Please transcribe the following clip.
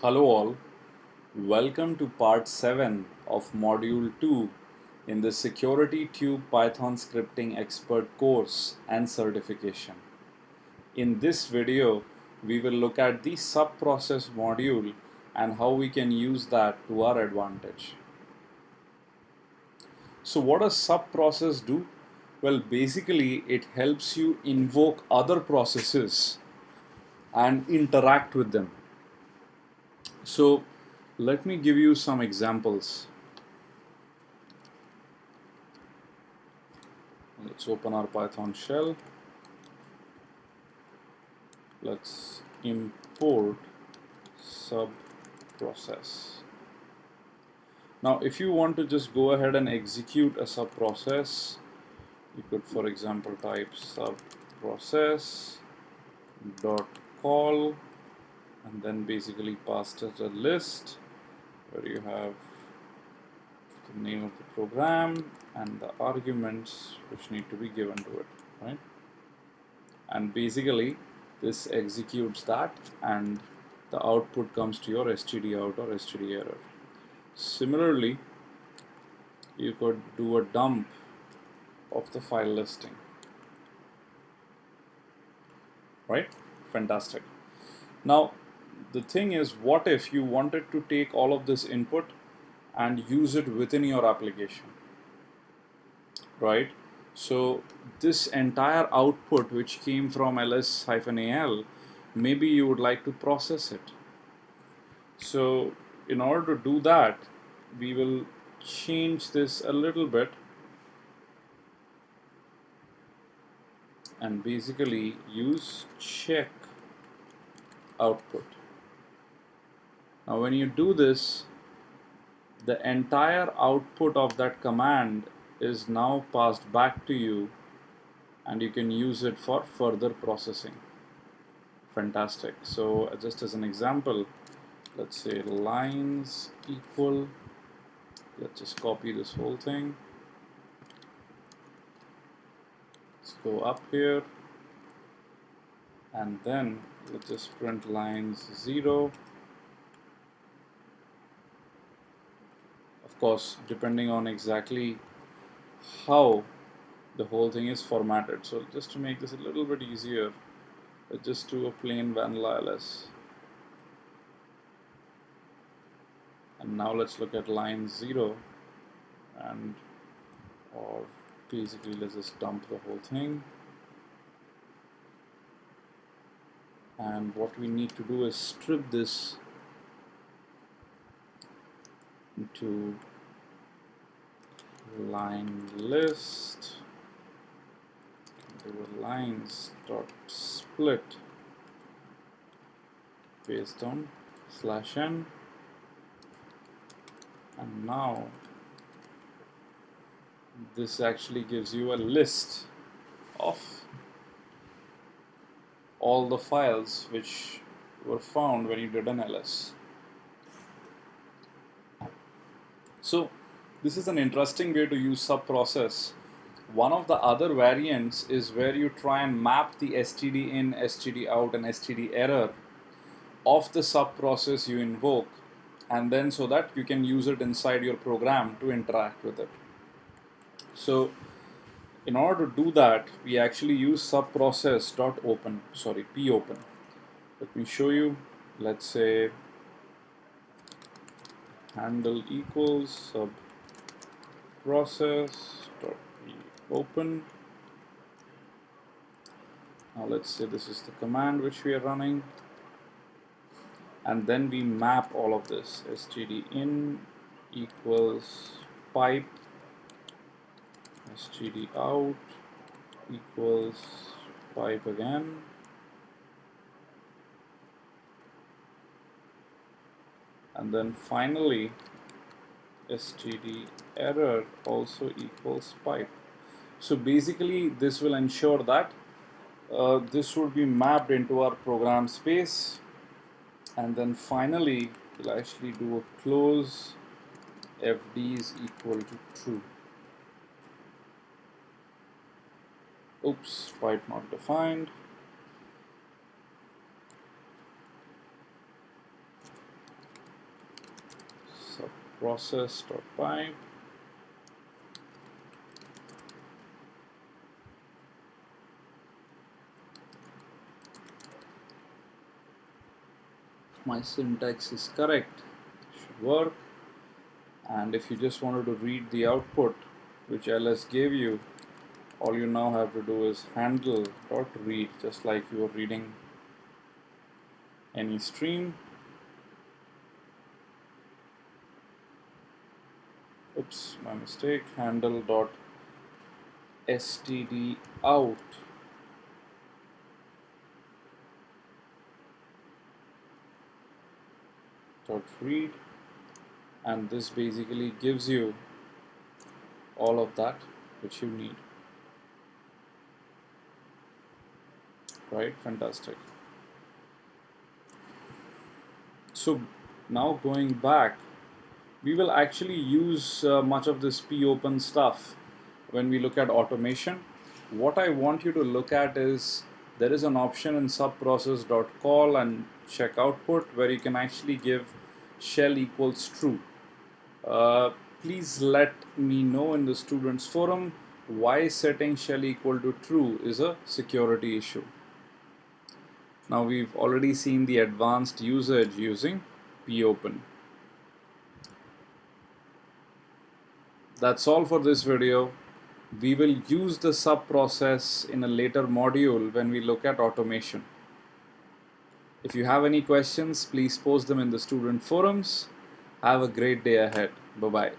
Hello all, welcome to part 7 of module 2 in the Security Tube Python Scripting Expert course and certification. In this video, we will look at the subprocess module and how we can use that to our advantage. So what does subprocess do? Well, basically it helps you invoke other processes and interact with them. So let me give you some examples. Let's open our Python shell. Let's import subprocess. Now, if you want to just go ahead and execute a subprocess, you could, for example, type subprocess dot call and then basically pass it a list where you have the name of the program and the arguments which need to be given to it, right? And basically this executes that and the output comes to your std out or std error. Similarly, you could do a dump of the file listing, right? Fantastic. Now the thing is, what if you wanted to take all of this input and use it within your application, right? So this entire output which came from ls-al, maybe you would like to process it. So in order to do that, we will change this a little bit and basically use check output. Now when you do this, the entire output of that command is now passed back to you and you can use it for further processing. Fantastic. So just as an example, let's say lines equal, let's just copy this whole thing. Let's go up here and then let's just print lines 0. Of course, depending on exactly how the whole thing is formatted. So just to make this a little bit easier, let's just do a plain vanilla ls. And now let's look at line 0 and or basically let's just dump the whole thing. And what we need to do is strip this into line list, do a lines dot split based on /n, and now this actually gives you a list of all the files which were found when you did an ls. So this is an interesting way to use subprocess. One of the other variants is where you try and map the std in, std out and std error of the subprocess you invoke, and then so that you can use it inside your program to interact with it. So in order to do that, we actually use subprocess.open, popen. Let me show you. Let's say handle equals subprocess.open. Now let's say this is the command which we are running, and then we map all of this. Std in equals pipe, std out equals pipe again, and then finally std error also equals pipe. So basically this will ensure that this would be mapped into our program space, and then finally we'll actually do a close fd is equal to true. Oops, pipe not defined. process.pipe. My syntax is correct, it should work. And if you just wanted to read the output which ls gave you, all you now have to do is handle.read, just like you were reading any stream. Oops, my mistake. Handle.stdout .read, and this basically gives you all of that which you need. Right? Fantastic. So now going back, we will actually use much of this popen stuff when we look at automation. What I want you to look at is there is an option in subprocess.call and check output where you can actually give shell equals true. Please let me know in the students forum why setting shell equal to true is a security issue. Now we've already seen the advanced usage using popen. That's all for this video. We will use the subprocess in a later module when we look at automation. If you have any questions, please post them in the student forums. Have a great day ahead. Bye-bye.